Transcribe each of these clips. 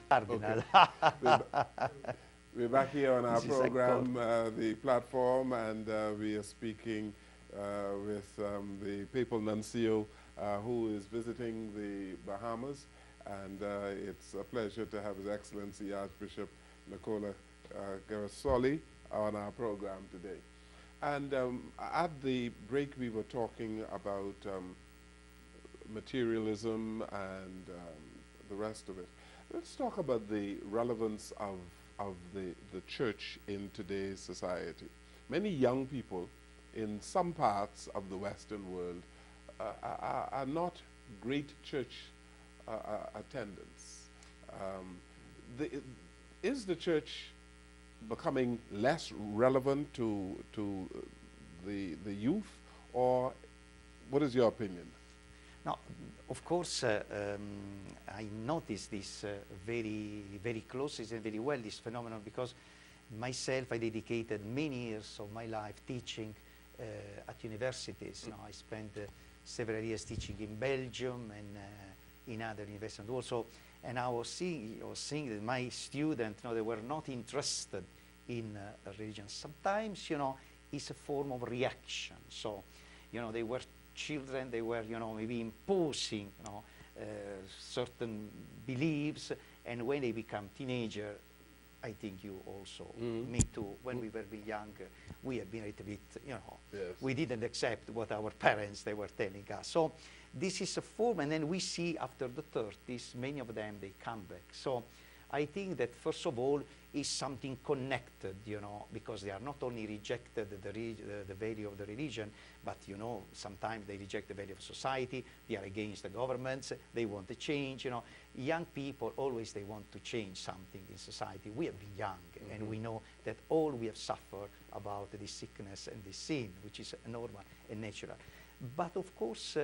Cardinal. We're, we're back here on our This is like God. program, the platform, and we are speaking with the Papal Nuncio who is visiting the Bahamas. And it's a pleasure to have His Excellency Archbishop Nicola Girasoli on our program today. And at the break, we were talking about materialism and the rest of it. Let's talk about the relevance of the church in today's society. Many young people in some parts of the Western world are not great church attendants. Is the church becoming less relevant to the youth, or what is your opinion? No, of course, I noticed this very closely and very well, this phenomenon, because myself, I dedicated many years of my life teaching at universities. I spent several years teaching in Belgium and in other universities also, and I was seeing that my students, they were not interested in religion. Sometimes, it's a form of reaction. So, they were children, they were, maybe imposing, certain beliefs, and when they become teenager, I think you also, me too, when we were young, we have been a little bit, yes. We didn't accept what our parents, they were telling us. So this is a form, and then we see after the 30s, many of them, they come back. So I think that first of all is something connected, because they are not only rejected the value of the religion, but sometimes they reject the value of society, they are against the governments, they want to change, Young people, always they want to change something in society. We have been young, and we know that all we have suffered about this sickness and this sin, which is normal and natural. But of course,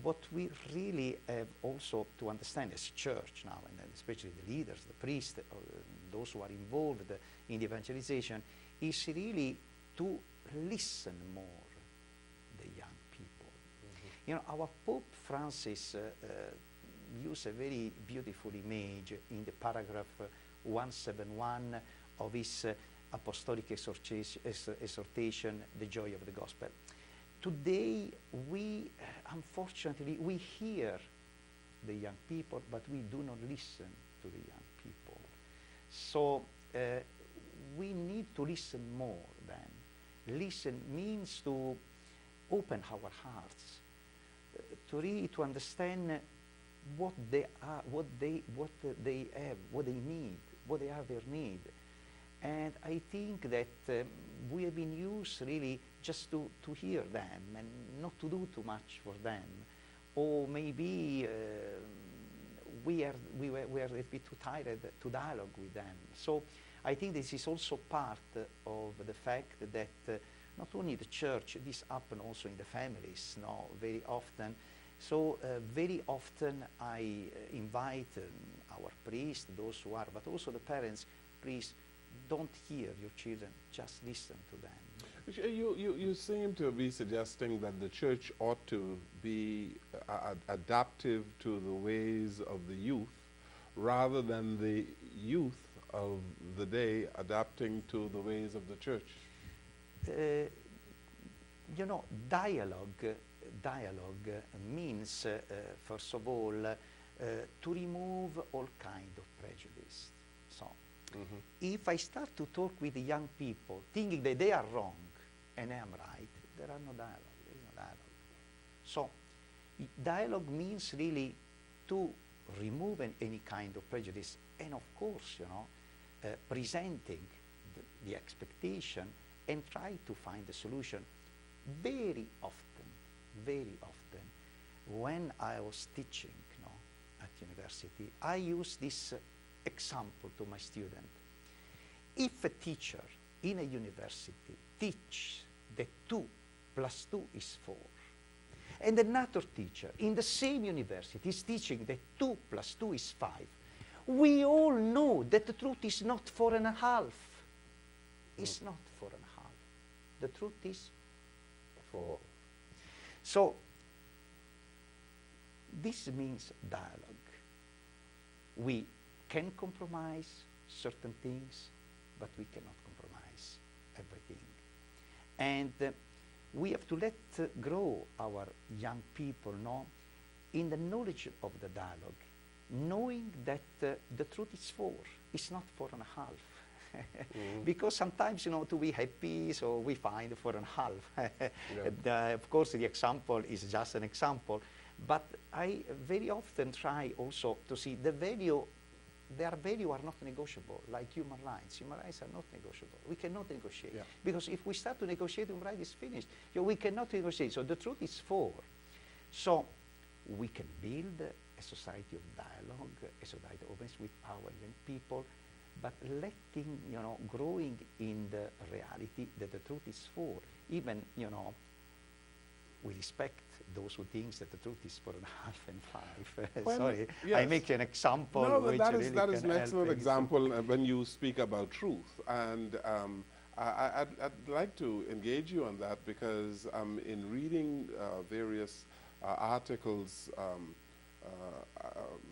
what we really have also to understand as a church now, and especially the leaders, the priests, those who are involved in the evangelization, is really to listen more the young people. Our Pope Francis used a very beautiful image in the paragraph 171 of his apostolic exhortation, The Joy of the Gospel. Today, unfortunately, we hear the young people, but we do not listen to the young people. So we need to listen more then. Listen means to open our hearts, to really to understand what they are, what they have, what they need, what they are their need. And I think that we have been used really just to hear them and not to do too much for them. Or maybe we are a bit too tired to dialogue with them. So I think this is also part of the fact that not only the church, this happens also in the families, very often. So very often I invite our priests, those who are, but also the parents, please don't hear your children, just listen to them. You seem to be suggesting that the church ought to be adaptive to the ways of the youth rather than the youth of the day adapting to the ways of the church. Dialogue means, first of all, to remove all kind of prejudice. So, if I start to talk with the young people, thinking that they are wrong and I am right, there are no dialogue. There is no dialogue. So, dialogue means really to remove any kind of prejudice, and of course, presenting the expectation and try to find a solution. Very often, when I was teaching at university, I use this example to my student. If a teacher in a university teaches that 2 + 2 is 4, and another teacher in the same university is teaching that 2 + 2 is 5, we all know that the truth is not 4.5. It's not 4.5. The truth is 4. So, this means dialogue. We can compromise certain things, but we cannot compromise everything. And we have to let grow our young people, no, in the knowledge of the dialogue, knowing that the truth is four, it's not 4.5. Because sometimes, you know, to be happy, so we find 4.5. Yeah. Of course, the example is just an example, but I very often try also to see the value. Their value are not negotiable, like human rights. Human rights are not negotiable. We cannot negotiate. Yeah. Because if we start to negotiate, human rights is finished. You know, we cannot negotiate. So the truth is four. So we can build a society of dialogue, a society of openness with our young people, but letting, you know, growing in the reality that the truth is four. Even, you know, we respect those who think that the truth is 4.5 and 5. Well, sorry, yes. I make an example. No, which that really is an excellent things. example when you speak about truth. And I'd like to engage you on that because in reading various articles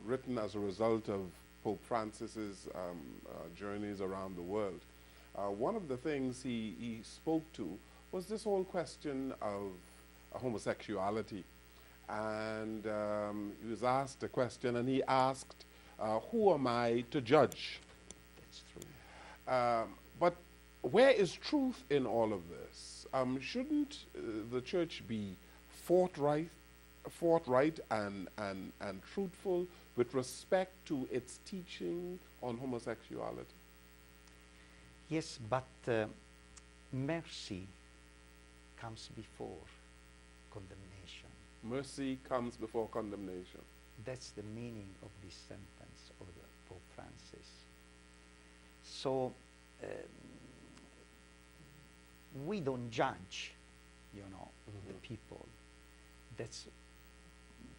written as a result of Pope Francis's journeys around the world, one of the things he spoke to was this whole question of homosexuality. And he was asked a question, and he asked, who am I to judge? That's true. But where is truth in all of this? Shouldn't the church be forthright and truthful with respect to its teaching on homosexuality? Yes, but mercy comes before condemnation. Mercy comes before condemnation. That's the meaning of this sentence of the Pope Francis. So we don't judge, you know, the people. That's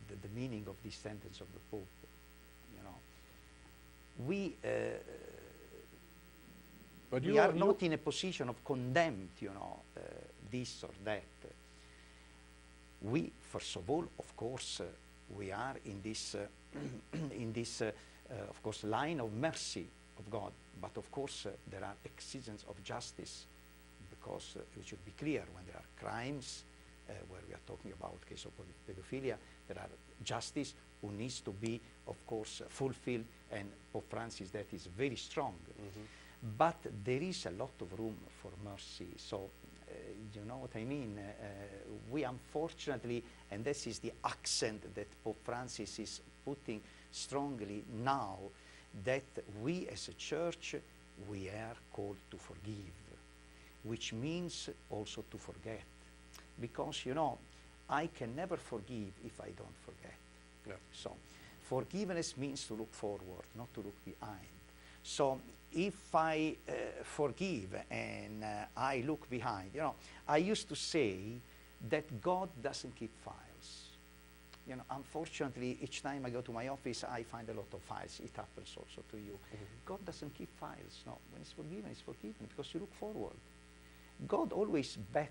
the meaning of this sentence of the Pope. You know, we are not in a position of condemn, you know, this or that. We, first of all, of course, we are in this, of course, line of mercy of God. But of course, there are exigence of justice, because it should be clear when there are crimes, where we are talking about case of pedophilia, there are justice who needs to be, of course, fulfilled, and Pope Francis that is very strong. But there is a lot of room for mercy. So, you know what I mean? We unfortunately, and this is the accent that Pope Francis is putting strongly now, that we as a church, we are called to forgive, which means also to forget. Because, you know, I can never forgive if I don't forget. Yeah. So, forgiveness means to look forward, not to look behind. So, if I forgive and I look behind, you know, I used to say that God doesn't keep files. You know, unfortunately, each time I go to my office, I find a lot of files. It happens also to you. God doesn't keep files. No, when it's forgiven because you look forward. God always bet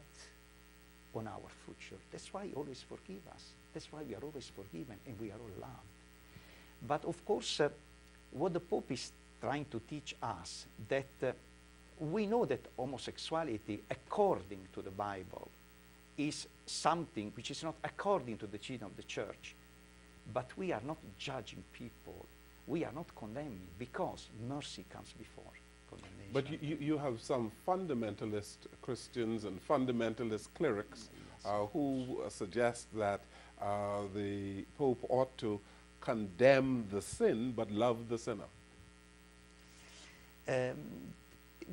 on our future. That's why he always forgives us. That's why we are always forgiven and we are all loved. But of course, what the Pope is trying to teach us, that we know that homosexuality, according to the Bible, is something which is not according to the teaching of the church. But we are not judging people. We are not condemning, because mercy comes before condemnation. But you have some fundamentalist Christians and fundamentalist clerics who suggest that the Pope ought to condemn the sin but love the sinner.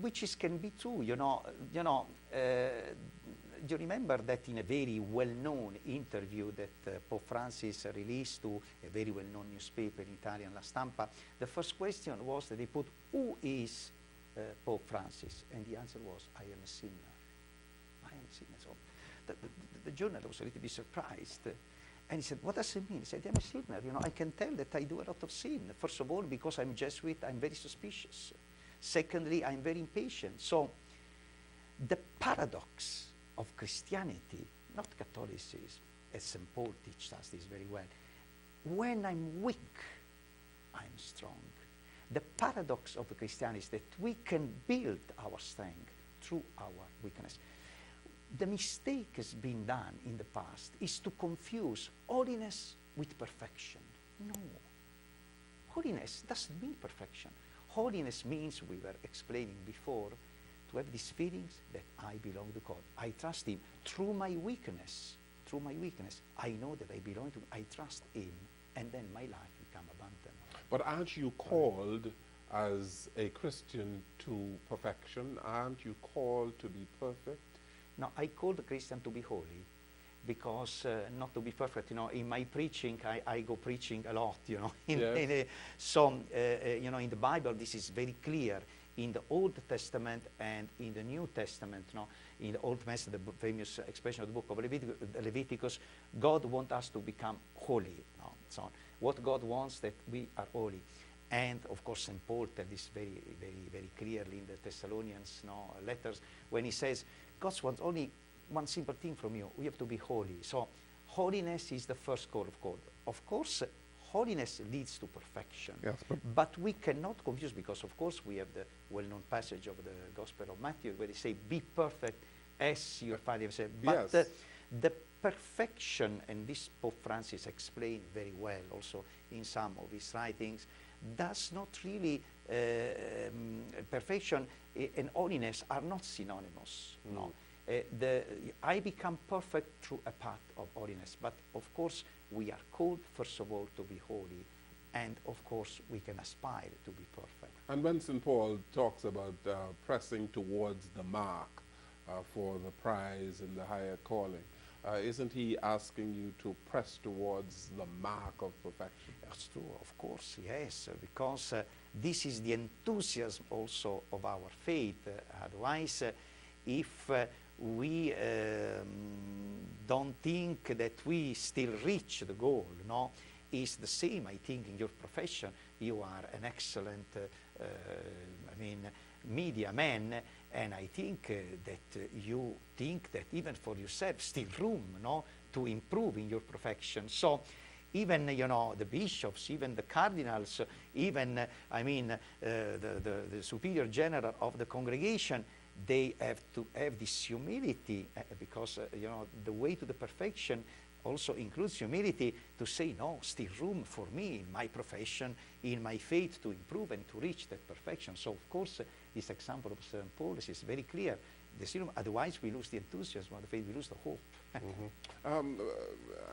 Which can be true, you know. You remember that in a very well-known interview that Pope Francis released to a very well-known newspaper in Italian, La Stampa, the first question was that they put, who is Pope Francis? And the answer was, I am a sinner. I am a sinner. So the journalist was a little bit surprised. And he said, what does it mean? He said, I'm a sinner. You know, I can tell that I do a lot of sin. First of all, because I'm Jesuit, I'm very suspicious. Secondly, I'm very impatient. So the paradox of Christianity, not Catholicism, as St. Paul teaches us this very well, when I'm weak, I'm strong. The paradox of the Christianity is that we can build our strength through our weakness. The mistake has been done in the past is to confuse holiness with perfection. No. Holiness doesn't mean perfection. Holiness means, we were explaining before, to have these feelings that I belong to God. I trust Him through my weakness. Through my weakness, I know that I belong to Him. I trust Him, and then my life becomes abundant. But aren't you called as a Christian to perfection? Aren't you called to be perfect? No, I call the Christian to be holy, because not to be perfect. You know, in my preaching, I go preaching a lot. You know, in the Bible, this is very clear. In the Old Testament and in the New Testament, you know, in the Old Testament, the famous expression of the book of Leviticus, God wants us to become holy. You know, so what God wants, that we are holy. And of course, St. Paul tells this very, very, very clearly in the Thessalonians letters, when he says, God wants only one simple thing from you. We have to be holy. So holiness is the first call of God. Of course, holiness leads to perfection. Yes, but we cannot confuse, because of course we have the well-known passage of the Gospel of Matthew where they say, be perfect as your Father has said. But yes. The perfection, and this Pope Francis explained very well also in some of his writings, does not really, perfection and holiness are not synonymous. No. I become perfect through a path of holiness, but of course we are called first of all to be holy, and of course we can aspire to be perfect. And when St. Paul talks about pressing towards the mark for the prize and the higher calling, isn't he asking you to press towards the mark of perfection? That's true, of course, yes, because this is the enthusiasm also of our faith. Otherwise, if we don't think that we still reach the goal, no? It's the same, I think, in your profession. You are an excellent, media man, and I think that you think that even for yourself, still room, no, to improve in your profession. So even, you know, the bishops, even the cardinals, even, the superior general of the congregation, they have to have this humility, because, you know, the way to the perfection also includes humility, to say, no, still room for me in my profession, in my faith, to improve and to reach that perfection. So, of course, this example of St. Paul is very clear. Otherwise, we lose the enthusiasm of the faith, we lose the hope.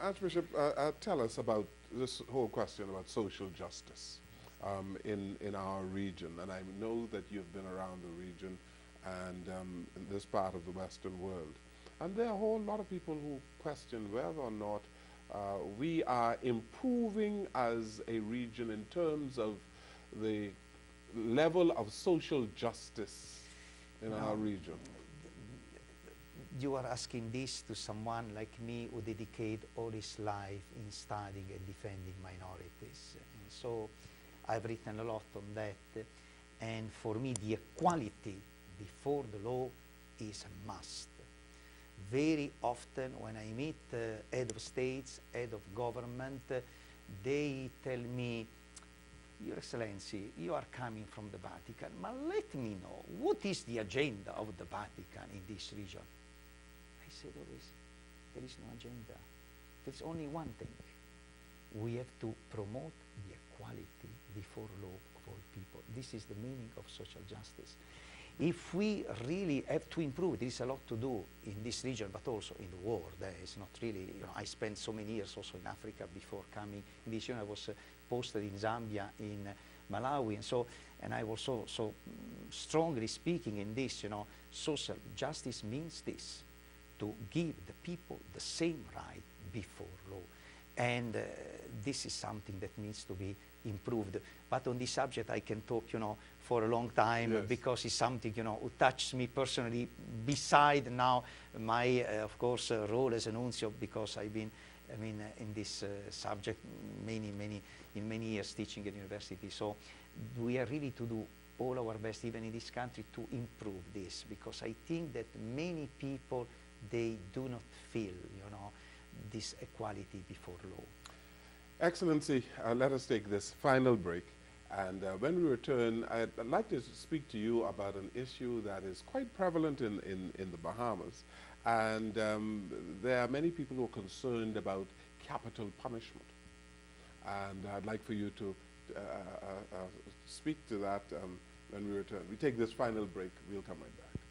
Archbishop, tell us about this whole question about social justice in our region. And I know that you've been around the region and in this part of the Western world. And there are a whole lot of people who question whether or not we are improving as a region in terms of the level of social justice in our region. You are asking this to someone like me who dedicated all his life in studying and defending minorities. And so I've written a lot on that. And for me, the equality before the law is a must. Very often when I meet head of states, head of government, they tell me, Your Excellency, you are coming from the Vatican, but let me know, what is the agenda of the Vatican in this region? I said always, there is no agenda. There's only one thing. We have to promote the equality before law of all people. This is the meaning of social justice. If we really have to improve, there is a lot to do in this region, but also in the world. It's not really, you know, I spent so many years also in Africa before coming in this region. I was posted in Zambia, in Malawi, and I was so strongly speaking in this, you know, social justice means this, to give the people the same right before law. And this is something that needs to be improved. But on this subject I can talk, you know, for a long time, yes, because it's something, you know, who touches me personally, beside now my, of course, role as a nuncio, because I've been, in this subject many years teaching at university. So we are really to do all our best, even in this country, to improve this, because I think that many people, they do not feel, you know, this equality before law. Excellency, let us take this final break. And when we return, I'd like to speak to you about an issue that is quite prevalent in the Bahamas. And there are many people who are concerned about capital punishment. And I'd like for you to speak to that when we return. We take this final break. We'll come right back.